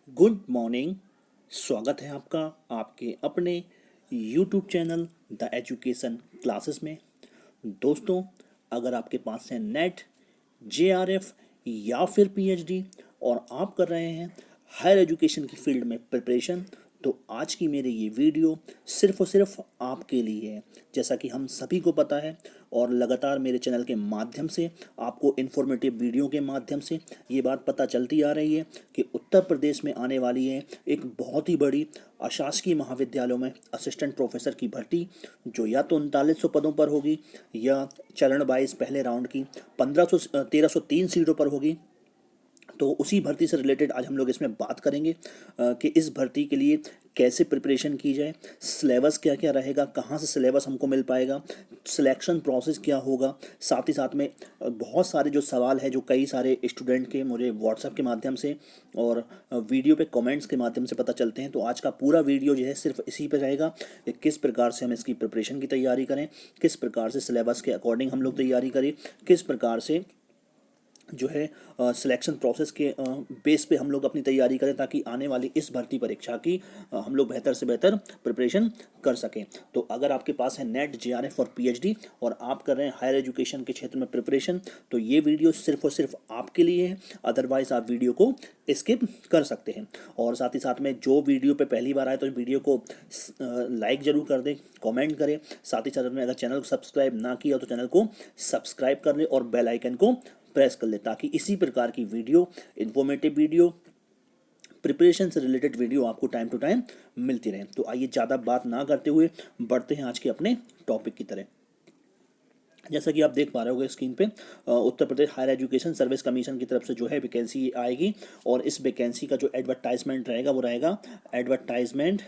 Good morning. स्वागत है आपका आपके अपने YouTube channel the education classes में। दोस्तों, अगर आपके पास है नेट, जेआरएफ या फिर पीएचडी और आप कर रहे हैं हायर एजुकेशन की फील्ड में प्रिपरेशन, तो आज की मेरी ये वीडियो सिर्फ और सिर्फ आपके लिए है। जैसा कि हम सभी को पता है और लगातार मेरे चैनल के माध्यम से आपको इन्फॉर्मेटिव वीडियो के माध्यम से ये बात पता चलती आ रही है कि उत्तर प्रदेश में आने वाली है एक बहुत ही बड़ी अशासकीय महाविद्यालयों में असिस्टेंट प्रोफेसर की भर्ती, जो या तो 3900 पदों पर होगी या चरण वाइज पहले राउंड की 1303 सीटों पर होगी। तो उसी भर्ती से रिलेटेड आज हम लोग इसमें बात करेंगे कि इस भर्ती के लिए कैसे प्रिपरेशन की जाए, सिलेबस क्या क्या रहेगा, कहाँ से सिलेबस हमको मिल पाएगा, सिलेक्शन प्रोसेस क्या होगा। साथ ही साथ में बहुत सारे जो सवाल है जो कई सारे स्टूडेंट के मुझे व्हाट्सएप के माध्यम से और वीडियो पे कमेंट्स के माध्यम से पता चलते हैं। तो आज का पूरा वीडियो जो है सिर्फ इसी पे रहेगा कि किस प्रकार से हम इसकी प्रिपरेशन की तैयारी करें, किस प्रकार से सिलेबस के अकॉर्डिंग हम लोग तैयारी करें, किस प्रकार से जो है सिलेक्शन प्रोसेस के बेस पे हम लोग अपनी तैयारी करें, ताकि आने वाली इस भर्ती परीक्षा की हम लोग बेहतर से बेहतर प्रिपरेशन कर सकें। तो अगर आपके पास है नेट, जेआरएफ और पीएचडी और आप कर रहे हैं हायर एजुकेशन के क्षेत्र में प्रिपरेशन, तो ये वीडियो सिर्फ और सिर्फ आपके लिए है। अदरवाइज आप वीडियो को स्किप कर सकते हैं। और साथ ही साथ में जो वीडियो पे पहली बार आए तो वीडियो को लाइक ज़रूर कर दें, कमेंट करें। साथ ही साथ में अगर चैनल को सब्सक्राइब ना किया तो चैनल को सब्सक्राइब कर लें और बेल आइकन को प्रेस कर ले, ताकि इसी प्रकार की वीडियो, इन्फॉर्मेटिव वीडियो, प्रिपरेशन से रिलेटेड वीडियो आपको टाइम टू टाइम मिलती रहे। तो आइए ज़्यादा बात ना करते हुए बढ़ते हैं आज के अपने टॉपिक की तरह। जैसा कि आप देख पा रहे होगे स्क्रीन पे, Uttar Pradesh higher education service commission की तरफ से जो है वैकेंसी आएगी और इस वैकेंसी का जो एडवर्टाइजमेंट रहेगा वो रहेगा एडवर्टाइजमेंट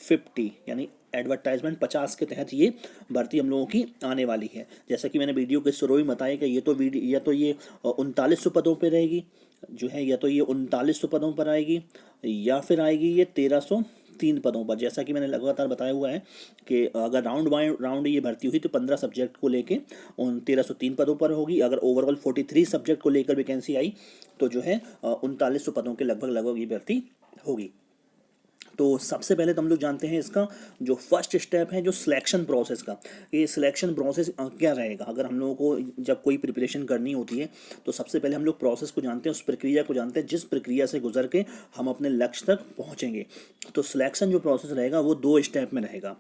50, यानी एडवर्टाइजमेंट 50 के तहत ये भर्ती हम लोगों की आने वाली है। जैसा कि मैंने वीडियो के शुरू में बताया कि ये 3900 पदों पे रहेगी, जो है या तो ये 3900 पदों पर आएगी या फिर आएगी ये 1303 पदों पर। जैसा कि मैंने लगातार बताया हुआ है कि अगर राउंड बाय राउंड ये भर्ती हुई तो 15 सब्जेक्ट को लेके 1303 पदों पर होगी। अगर ओवरऑल 43 सब्जेक्ट को लेकर वैकेंसी आई तो जो है 3900 पदों के लगभग लगभग ये भर्ती होगी। तो सबसे पहले तो हम लोग जानते हैं इसका जो फर्स्ट स्टेप है, जो सिलेक्शन प्रोसेस का। ये सिलेक्शन प्रोसेस क्या रहेगा अगर हम लोगों को जब कोई प्रिपरेशन करनी होती है। तो सबसे पहले हम लोग प्रोसेस को जानते हैं, उस प्रक्रिया को जानते हैं जिस प्रक्रिया से गुजर के हम अपने लक्ष्य तक पहुंचेंगे। तो सिलेक्शन जो प्रोसेस रहेगा वो 2 स्टेप में रहेगा।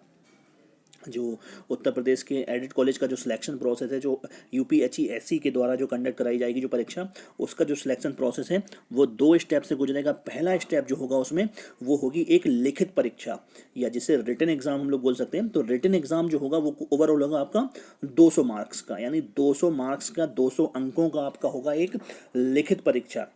जो उत्तर प्रदेश के एडिट कॉलेज का जो सिलेक्शन प्रोसेस है, जो यूपीएचईएससी के द्वारा जो कंडक्ट कराई जाएगी जो परीक्षा, उसका जो सिलेक्शन प्रोसेस है वो 2 स्टेप से गुजरेगा। पहला स्टेप जो होगा उसमें वो होगी एक लिखित परीक्षा, या जिसे रिटन एग्जाम हम लोग बोल सकते हैं। तो रिटन एग्जाम जो होगा वो ओवरऑल होगा आपका 200 मार्क्स का, यानी 200 मार्क्स का 200 अंकों का आपका होगा एक लिखित परीक्षा।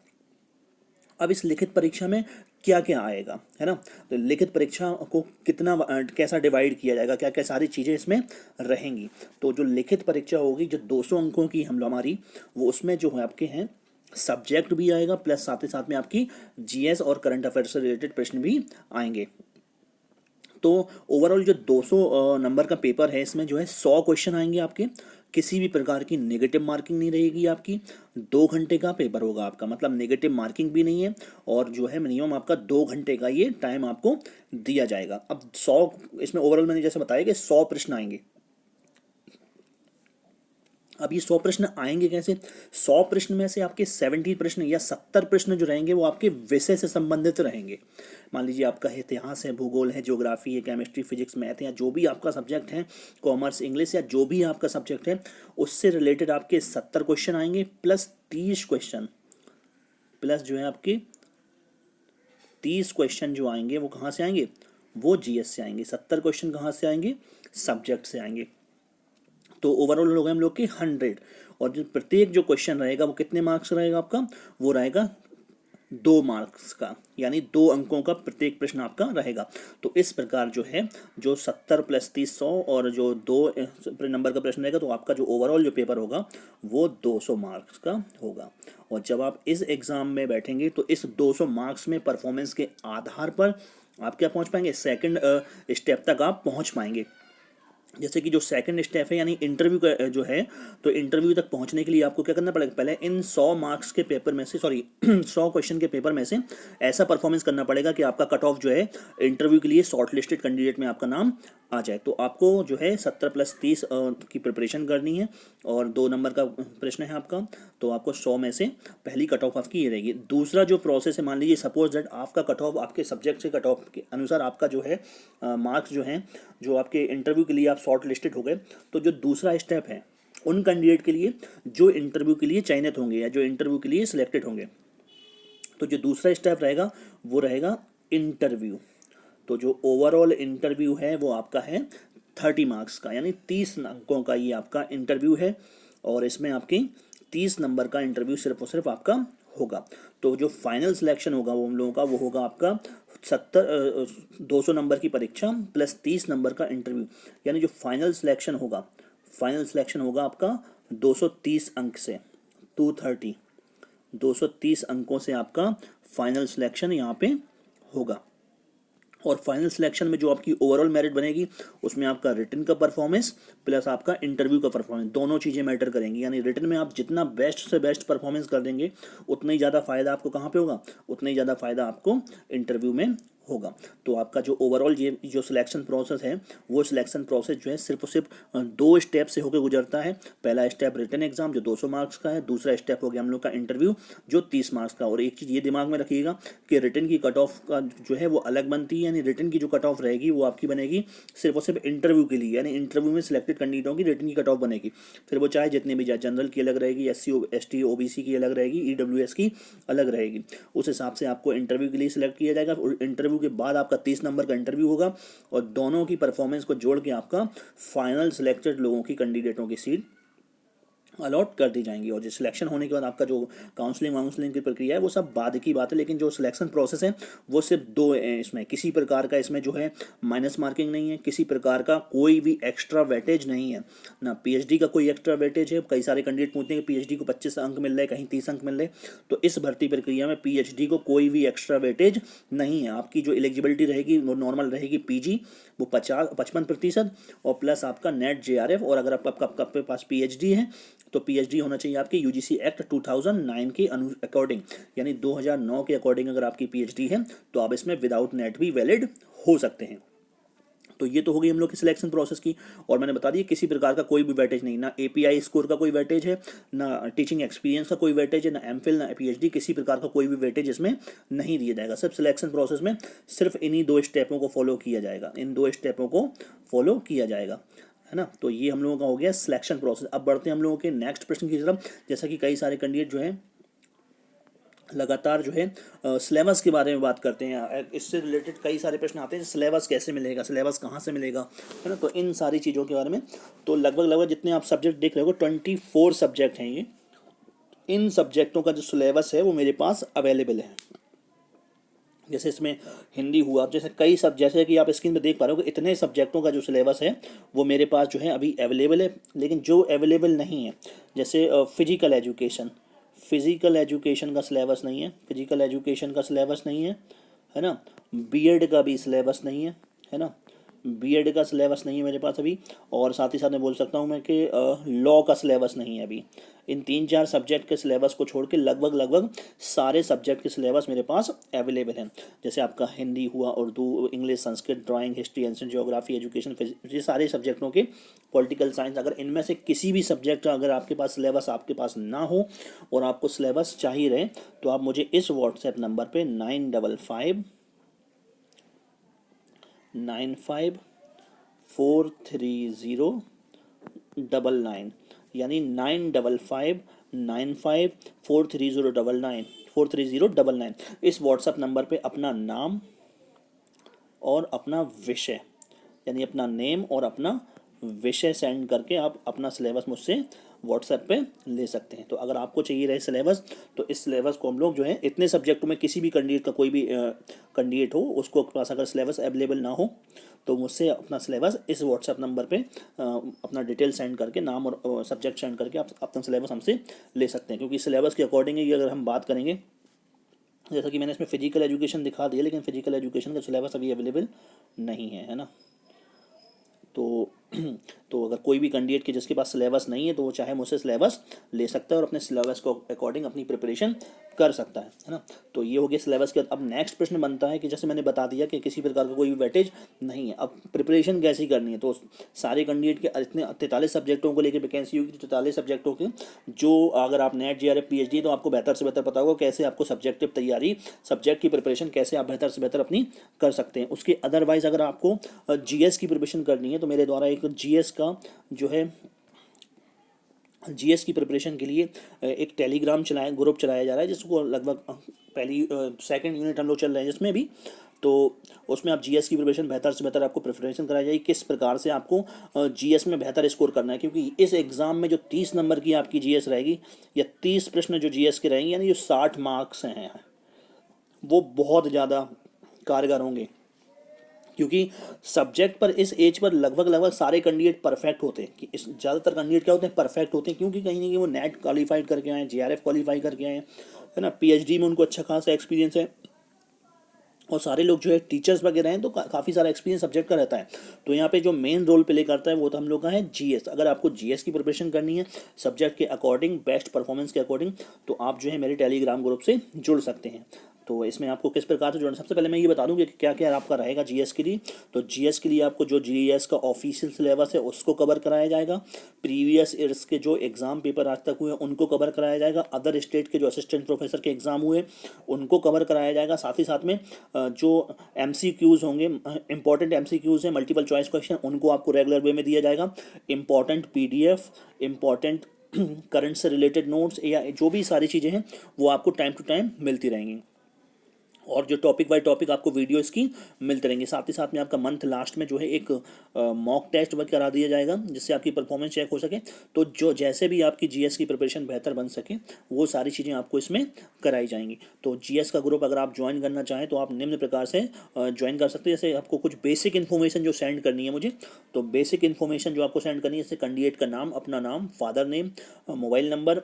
अब इस लिखित परीक्षा में क्या क्या आएगा, है ना। तो लिखित परीक्षा को कितना कैसा डिवाइड किया जाएगा, क्या क्या सारी चीज़ें इसमें रहेंगी। तो जो लिखित परीक्षा होगी जो 200 अंकों की हम हमारी, वो उसमें जो है आपके हैं सब्जेक्ट भी आएगा, प्लस साथ ही साथ में आपकी जीएस और करंट अफेयर से रिलेटेड प्रश्न भी आएंगे। तो ओवरऑल जो 200 नंबर का पेपर है, इसमें जो है 100 क्वेश्चन आएंगे आपके। किसी भी प्रकार की नेगेटिव मार्किंग नहीं रहेगी आपकी। 2 घंटे का पेपर होगा आपका, मतलब नेगेटिव मार्किंग भी नहीं है। और जो है मिनिमम आपका 2 घंटे का ये टाइम आपको दिया जाएगा। अब 100 इसमें ओवरऑल मैंने जैसे बताया कि 100 प्रश्न आएंगे। अब ये 100 प्रश्न आएंगे कैसे। 100 प्रश्न में से आपके 70 प्रश्न या 70 प्रश्न जो रहेंगे वो आपके विषय से संबंधित रहेंगे। मान लीजिए आपका इतिहास है, भूगोल है, ज्योग्राफी है, केमिस्ट्री, फिजिक्स, मैथ या जो भी आपका सब्जेक्ट है, कॉमर्स, इंग्लिश या जो भी आपका सब्जेक्ट है, उससे रिलेटेड आपके 70 क्वेश्चन आएंगे, प्लस 30 क्वेश्चन, प्लस जो है आपके 30 क्वेश्चन जो आएंगे वो कहाँ से आएंगे, वो जीएस से आएंगे। 70 क्वेश्चन कहाँ से आएंगे, सब्जेक्ट से आएंगे। तो ओवरऑल हो गए हम लोग के 100। और जो प्रत्येक जो क्वेश्चन रहेगा वो कितने मार्क्स रहेगा आपका, वो रहेगा 2 मार्क्स का, यानी 2 अंकों का प्रत्येक प्रश्न आपका रहेगा। तो इस प्रकार जो है जो 70 प्लस 30 100 और जो 2 नंबर का प्रश्न रहेगा, तो आपका जो ओवरऑल जो पेपर होगा वो 200 मार्क्स का होगा। और जब आप इस एग्ज़ाम में बैठेंगे तो इस 200 मार्क्स में परफॉर्मेंस के आधार पर आप क्या पहुंच पाएंगे, सेकंड स्टेप तक आप पहुंच पाएंगे। जैसे कि जो सेकंड स्टेप है यानी इंटरव्यू का जो है, तो इंटरव्यू तक पहुंचने के लिए आपको क्या करना पड़ेगा, पहले इन 100 मार्क्स के पेपर में से, सॉरी 100 क्वेश्चन के पेपर में से ऐसा परफॉर्मेंस करना पड़ेगा कि आपका कट ऑफ जो है इंटरव्यू के लिए शॉर्ट लिस्टेड कैंडिडेट में आपका नाम आ जाए। तो आपको जो है 70+30 की प्रिपरेशन करनी है, और 2 नंबर का प्रश्न है आपका, तो आपको 100 में से पहली कट ऑफ आपकी ये रहेगी। दूसरा जो प्रोसेस है, मान लीजिए सपोज दैट आपका कट ऑफ आपके सब्जेक्ट से कट ऑफ के अनुसार आपका जो है मार्क्स जो हैं, जो आपके इंटरव्यू के लिए आप शॉर्ट लिस्टेड हो गए, तो जो दूसरा स्टेप है उन कैंडिडेट के लिए जो इंटरव्यू के लिए चयनित होंगे या जो इंटरव्यू के लिए सिलेक्टेड होंगे, तो जो दूसरा स्टेप रहेगा वो रहेगा इंटरव्यू। तो जो ओवरऑल इंटरव्यू है वो आपका है 30 मार्क्स का, यानी 30 अंकों का ये आपका इंटरव्यू है, और इसमें आपकी 30 नंबर का इंटरव्यू सिर्फ और सिर्फ आपका होगा। तो जो फाइनल सिलेक्शन होगा वो हम लोगों का वो होगा आपका 200 नंबर की परीक्षा प्लस 30 नंबर का इंटरव्यू, यानी जो फाइनल सिलेक्शन होगा, फाइनल सिलेक्शन होगा आपका 230 अंक से, 230 230 अंकों से आपका फाइनल सिलेक्शन यहाँ पे होगा। और फाइनल सिलेक्शन में जो आपकी ओवरऑल मेरिट बनेगी उसमें आपका रिटन का परफॉर्मेंस प्लस आपका इंटरव्यू का परफॉर्मेंस, दोनों चीज़ें मैटर करेंगी। यानी रिटन में आप जितना बेस्ट से बेस्ट परफॉर्मेंस कर देंगे उतना ही ज़्यादा फायदा आपको कहाँ पे होगा, उतना ही ज़्यादा फायदा आपको इंटरव्यू में होगा। तो आपका जो ओवरऑल ये जो सिलेक्शन प्रोसेस है, वो सिलेक्शन प्रोसेस जो है सिर्फ और सिर्फ 2 स्टेप से होकर गुजरता है। पहला स्टेप रिटन एग्जाम जो 200 मार्क्स का है, दूसरा स्टेप हो गया हम लोग का इंटरव्यू जो 30 मार्क्स का। और एक चीज़ ये दिमाग में रखिएगा कि रिटन की कट ऑफ का जो है वो अलग बनती है, यानी रिटन की जो कट ऑफ रहेगी वो आपकी बनेगी सिर्फ और सिर्फ इंटरव्यू के लिए, यानी इंटरव्यू में सिलेक्टेड कैंडिडेटों की रिटन की कट ऑफ बनेगी। फिर वो चाहे जितने भी जाए, जनरल की अलग रहेगी, SC ST OBC की अलग रहेगी, EWS की अलग रहेगी, उस हिसाब से आपको इंटरव्यू के लिए सिलेक्ट किया जाएगा। और इंटरव्यू के बाद आपका 30 नंबर का इंटरव्यू होगा, और दोनों की परफॉर्मेंस को जोड़ के आपका फाइनल सिलेक्टेड लोगों की कैंडिडेटों की सीट अलॉट कर दी जाएंगी। और जो सिलेक्शन होने के बाद आपका जो काउंसलिंग की प्रक्रिया है वो सब बाद की बात है, लेकिन जो सिलेक्शन प्रोसेस है वो सिर्फ 2 है। इसमें किसी प्रकार का इसमें जो है माइनस मार्किंग नहीं है, किसी प्रकार का कोई भी एक्स्ट्रा वेटेज नहीं है ना। PhD का कोई एक्स्ट्रा वेटेज है, कई सारे कैंडिडेट पूछते हैं कि PhD को 25 अंक मिल रहे, कहीं 30 अंक मिल रहे, तो इस भर्ती प्रक्रिया में PhD को कोई भी एक्स्ट्रा वेटेज नहीं है। आपकी जो एलिजिबिलिटी रहेगी वो नॉर्मल रहेगी, PG वो 55% और प्लस आपका नेट JRF, और अगर आपके पास PhD है तो PhD होना चाहिए आपकी UGC एक्ट 2009 के अकॉर्डिंग, यानी 2009 के अकॉर्डिंग अगर आपकी PhD है तो आप इसमें विदाउट नेट भी वैलिड हो सकते हैं। तो ये तो हो गई हम लोग की सिलेक्शन प्रोसेस की। और मैंने बता दिया किसी प्रकार का कोई भी वेटेज नहीं, ना API स्कोर का कोई वेटेज है, ना टीचिंग एक्सपीरियंस का कोई वेटेज है, ना MPhil ना PhD, किसी प्रकार का कोई भी वेटेज इसमें नहीं दिया जाएगा। सिर्फ सिलेक्शन प्रोसेस में सिर्फ इन्हीं 2 स्टेपों को फॉलो किया जाएगा, इन 2 स्टेपों को फॉलो किया जाएगा, है ना। तो ये हम लोगों का हो गया सिलेक्शन प्रोसेस। अब बढ़ते हैं हम लोगों के नेक्स्ट प्रश्न की तरफ। जैसा कि कई सारे कैंडिडेट जो हैं लगातार जो है सिलेबस के बारे में बात करते हैं, इससे रिलेटेड कई सारे प्रश्न आते हैं, सिलेबस कैसे मिलेगा, सिलेबस कहाँ से मिलेगा, है ना। तो इन सारी चीज़ों के बारे में, तो लगभग जितने आप सब्जेक्ट देख रहे हो 24 सब्जेक्ट हैं ये, इन सब्जेक्टों का जो सिलेबस है वो मेरे पास अवेलेबल है। जैसे इसमें हिंदी हुआ, जैसे कई सब, जैसे कि आप स्क्रीन पे देख पा रहे हो कि इतने सब्जेक्टों का जो सिलेबस है वो मेरे पास जो है अभी अवेलेबल है। लेकिन जो अवेलेबल नहीं है, जैसे फिजिकल एजुकेशन का सिलेबस नहीं है, फिजिकल एजुकेशन का सिलेबस नहीं है ना। बीएड का भी सिलेबस नहीं है ना, बीएड का सिलेबस नहीं है मेरे पास अभी। और साथ ही साथ मैं बोल सकता हूँ मैं कि लॉ का सिलेबस नहीं है अभी। इन 3-4 सब्जेक्ट के सिलेबस को छोड़ के लगभग सारे सब्जेक्ट के सिलेबस मेरे पास अवेलेबल हैं। जैसे आपका हिंदी हुआ, Urdu, English, Sanskrit, drawing, history, ancient geography, education, physics, ये सारे सब्जेक्टों के, पॉलिटिकल साइंस, अगर इनमें से किसी भी सब्जेक्ट का अगर आपके पास सिलेबस आपके पास ना हो और आपको सिलेबस चाहिए रहे, तो आप मुझे इस व्हाट्सएप नंबर पर 9559 यानी 9559543099 इस व्हाट्सएप नंबर पे अपना नाम और अपना विषय, यानी अपना नेम और अपना विषय सेंड करके आप अपना सिलेबस मुझसे व्हाट्सएप पे ले सकते हैं। तो अगर आपको चाहिए रहे सिलेबस, तो इस सिलेबस को हम लोग जो है इतने सब्जेक्टों में किसी भी कैंडिडेट का कोई भी कैंडिडेट हो उसको पास अगर सिलेबस अवेलेबल ना हो तो मुझसे अपना सिलेबस इस व्हाट्सएप नंबर पे अपना डिटेल सेंड करके, नाम और सब्जेक्ट सेंड करके आप अपना सिलेबस हमसे ले सकते हैं। क्योंकि सिलेबस के अकॉर्डिंग ही अगर हम बात करेंगे, जैसा कि मैंने इसमें फिजिकल एजुकेशन दिखा दिया, लेकिन फिजिकल एजुकेशन का सिलेबस अभी अवेलेबल नहीं है ना। तो तो अगर कोई भी कैंडिडेट के जिसके पास सिलेबस नहीं है तो वो चाहे मुझसे सिलेबस ले सकता है और अपने सिलेबस को अकॉर्डिंग अपनी प्रिपरेशन कर सकता है ना। तो ये हो गया सिलेबस के। अब नेक्स्ट प्रश्न बनता है कि जैसे मैंने बता दिया कि किसी प्रकार का कोई भी वेटेज नहीं है, अब प्रिपरेशन कैसी करनी है। तो सारे कैंडिडेट के इतने 43 सब्जेक्टों को लेकर वैकेंसी होगी, 43 सब्जेक्टों की, जो अगर आप नेट JRF PhD तो आपको बेहतर से बेहतर पता होगा कैसे आपको सब्जेक्टिव तैयारी, सब्जेक्ट की प्रिपरेशन कैसे आप बेहतर से बेहतर अपनी कर सकते हैं। उसके अदरवाइज अगर आपको GS की प्रिपरेशन करनी है तो मेरे द्वारा एक GS का जो है GS की प्रिपरेशन के लिए एक टेलीग्राम ग्रुप चलाया जा रहा है, जिसको लगभग पहली सेकंड यूनिट हम लोग चल रहे हैं जिसमें भी। तो उसमें आप GS की प्रिपरेशन बेहतर से बेहतर आपको प्रिपरेशन कराई जाएगी, किस प्रकार से आपको GS में बेहतर स्कोर करना है, क्योंकि इस एग्ज़ाम में जो 30 नंबर की आपकी GS रहेगी या 30 प्रश्न जो GS के रहेंगे, यानी जो 60 मार्क्स हैं वो बहुत ज़्यादा कारगर होंगे, क्योंकि सब्जेक्ट पर इस एज पर लगभग लगभग सारे कैंडिडेट परफेक्ट होते हैं। कि इस ज़्यादातर कैंडिडेट क्या होते हैं, परफेक्ट होते हैं, क्योंकि कहीं ना कहीं वो नेट क्वालिफाइड करके आए हैं, JRF क्वालिफाई करके आए हैं, है ना। PhD में उनको अच्छा खासा एक्सपीरियंस है, और सारे लोग जो है टीचर्स वगैरह हैं, तो काफ़ी सारा एक्सपीरियंस सब्जेक्ट का रहता है। तो यहाँ पे जो मेन रोल प्ले करता है वो तो हम लोग का है GS। अगर आपको GS की प्रिपरेशन करनी है सब्जेक्ट के अकॉर्डिंग, बेस्ट परफॉर्मेंस के अकॉर्डिंग, तो आप जो है मेरे टेलीग्राम ग्रुप से जुड़ सकते हैं। तो इसमें आपको किस प्रकार से जुड़ना, सबसे पहले मैं ये बता दूं कि क्या क्या आपका रहेगा GS के लिए। तो GS के लिए आपको जो GS का ऑफिशियल सिलेबस है उसको कवर कराया जाएगा, प्रीवियस ईयर्स के जो एग्ज़ाम पेपर आज तक हुए उनको कवर कराया जाएगा, अदर स्टेट के जो असिस्टेंट प्रोफेसर के एग्ज़ाम हुए उनको कवर कराया जाएगा, साथ ही साथ में जो MCQs होंगे, इंपॉर्टेंट MCQs हैं, मल्टीपल चॉइस क्वेश्चन, उनको आपको रेगुलर वे में दिया जाएगा। इंपॉर्टेंट PDF, इंपॉर्टेंट करंट से रिलेटेड नोट्स या जो भी सारी चीज़ें हैं वो आपको टाइम टू टाइम मिलती रहेंगी, और जो टॉपिक बाय टॉपिक आपको वीडियो इसकी मिलते रहेंगे। साथ ही साथ में आपका मंथ लास्ट में जो है एक मॉक टेस्ट वगैरह करा दिया जाएगा, जिससे आपकी परफॉर्मेंस चेक हो सके। तो जो जैसे भी आपकी GS की प्रिपरेशन बेहतर बन सके वो सारी चीज़ें आपको इसमें कराई जाएंगी। तो GS का ग्रुप अगर आप ज्वाइन करना चाहें तो आप निम्न प्रकार से ज्वाइन कर सकते हैं। जैसे आपको कुछ बेसिक इन्फॉर्मेशन जो सेंड करनी है मुझे, तो बेसिक इन्फॉर्मेशन जो आपको सेंड करनी है, जैसे कैंडिडेट का नाम, अपना नाम, father name, mobile number,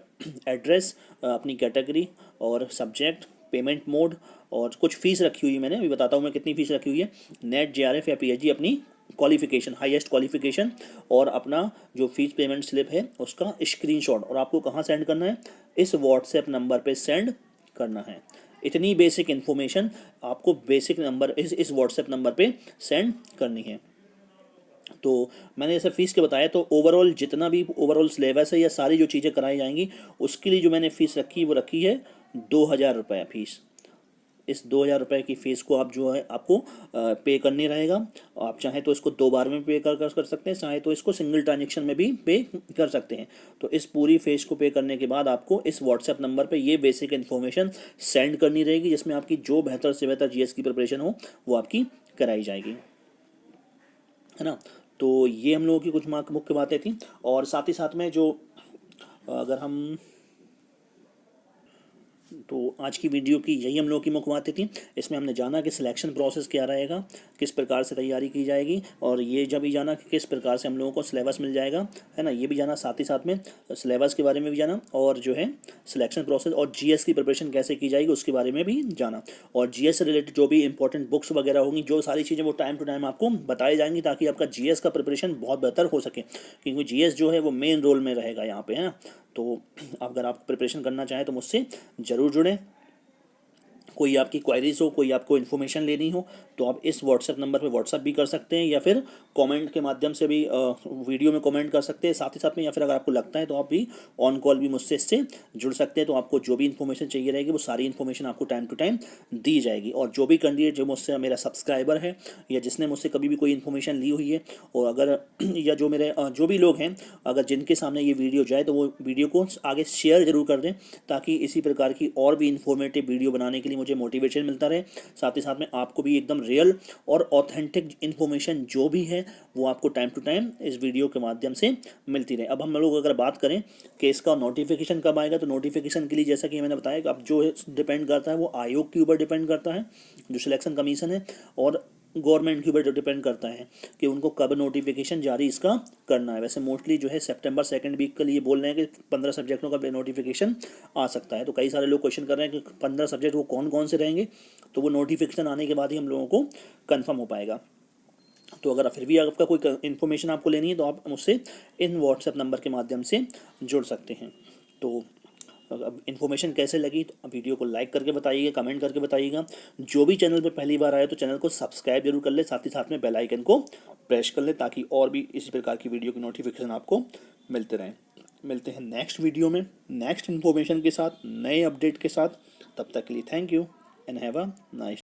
address, अपनी कैटेगरी और सब्जेक्ट, पेमेंट मोड, और कुछ फीस रखी हुई है मैंने, अभी बताता हूँ मैं कितनी फीस रखी हुई है। नेट JRF या PhD, अपनी क्वालिफिकेशन, हाईएस्ट क्वालिफिकेशन, और अपना जो फीस पेमेंट स्लिप है उसका स्क्रीनशॉट, और आपको कहाँ सेंड करना है, इस व्हाट्सएप नंबर पे सेंड करना है। इतनी बेसिक इन्फॉर्मेशन आपको बेसिक नंबर इस व्हाट्सएप नंबर पे सेंड करनी है। तो मैंने जैसे फ़ीस के बताया, तो ओवरऑल जितना भी ओवरऑल सिलेबस है या सारी जो चीज़ें कराई जाएंगी उसके लिए जो मैंने फ़ीस रखी वो रखी है 2000 रुपये फीस। इस 2000 रुपये की फ़ीस को आप जो है आपको पे करनी रहेगा। आप चाहें तो इसको 2 बार में पे कर सकते हैं, चाहे तो इसको सिंगल ट्रांजेक्शन में भी पे कर सकते हैं। तो इस पूरी फ़ीस को पे करने के बाद आपको इस व्हाट्सएप नंबर पे ये बेसिक इन्फॉर्मेशन सेंड करनी रहेगी, जिसमें आपकी जो बेहतर से बेहतर GS की प्रिपरेशन हो वो आपकी कराई जाएगी, है ना। तो ये हम लोगों की कुछ मुख्य बातें थी। और साथ ही साथ में जो अगर हम, तो आज की वीडियो की यही हम लोगों की मुख्य बातें थी। इसमें हमने जाना कि सिलेक्शन प्रोसेस क्या रहेगा, किस प्रकार से तैयारी की जाएगी, और ये जब भी जाना कि किस प्रकार से हम लोगों को सिलेबस मिल जाएगा, है ना, ये भी जाना। साथ ही साथ में सिलेबस के बारे में भी जाना, और जो है सिलेक्शन प्रोसेस और GS की प्रिपरेशन कैसे की जाएगी उसके बारे में भी जाना। और GS से रिलेटेड जो भी इंपॉर्टेंट बुक्स वगैरह होंगी, जो सारी चीज़ें वो टाइम टू टाइम आपको बताई जाएंगी, ताकि आपका GS का प्रिपरेशन बहुत बेहतर हो सके, क्योंकि GS जो है वो मेन रोल में रहेगा यहाँ पे, है ना। तो अगर आप प्रिपरेशन करना चाहें तो मुझसे ज़रूर जुड़ें। कोई आपकी क्वायरीज हो, कोई आपको इन्फॉर्मेशन लेनी हो, तो आप इस व्हाट्सएप नंबर पे व्हाट्सएप भी कर सकते हैं, या फिर कमेंट के माध्यम से भी वीडियो में कमेंट कर सकते हैं साथ ही साथ में, या फिर अगर आपको लगता है तो आप भी ऑन कॉल भी मुझसे इससे जुड़ सकते हैं। तो आपको जो भी इन्फॉर्मेशन चाहिए रहेगी वो सारी इन्फॉर्मेशन आपको टाइम टू टाइम दी जाएगी। और जो भी कैंडिडेट जो मुझसे मेरा सब्सक्राइबर है या जिसने मुझसे कभी भी कोई इन्फॉर्मेशन ली हुई है, और अगर या जो मेरे जो भी लोग हैं, अगर जिनके सामने ये वीडियो जाए तो वो वीडियो को आगे शेयर जरूर कर दें, ताकि इसी प्रकार की और भी इन्फॉर्मेटिव वीडियो बनाने के लिए मुझे मोटिवेशन मिलता रहे। साथ ही साथ में आपको भी एकदम रियल और ऑथेंटिक इन्फॉर्मेशन जो भी है वो आपको टाइम टू टाइम इस वीडियो के माध्यम से मिलती रहे। अब हम लोग अगर बात करें कि इसका नोटिफिकेशन कब आएगा, तो नोटिफिकेशन के लिए जैसा कि मैंने बताया कि अब जो डिपेंड करता है वो आयोग के ऊपर डिपेंड करता है, जो सिलेक्शन कमीशन है, और गवर्नमेंट के ऊपर जो डिपेंड करता है कि उनको कब नोटिफिकेशन जारी इसका करना है। वैसे मोस्टली जो है सितंबर सेकंड वीक के लिए बोल रहे हैं कि 15 सब्जेक्टों का नोटिफिकेशन आ सकता है। तो कई सारे लोग क्वेश्चन कर रहे हैं कि 15 सब्जेक्ट वो कौन कौन से रहेंगे, तो वो नोटिफिकेशन आने के बाद ही हम लोगों को कंफर्म हो पाएगा। तो अगर फिर भी आपका कोई इन्फॉर्मेशन आपको लेनी है तो आप मुझसे इन व्हाट्सएप नंबर के माध्यम से जुड़ सकते हैं। तो अब इन्फॉर्मेशन कैसे लगी तो वीडियो को लाइक करके बताइएगा, कमेंट करके बताइएगा। जो भी चैनल पे पहली बार आए तो चैनल को सब्सक्राइब जरूर कर ले, साथ ही साथ में बेल आइकन को प्रेस कर ले, ताकि और भी इसी प्रकार की वीडियो की नोटिफिकेशन आपको मिलते रहें। मिलते हैं नेक्स्ट वीडियो में नेक्स्ट इन्फॉर्मेशन के साथ, नए अपडेट के साथ। तब तक के लिए thank you and have a nice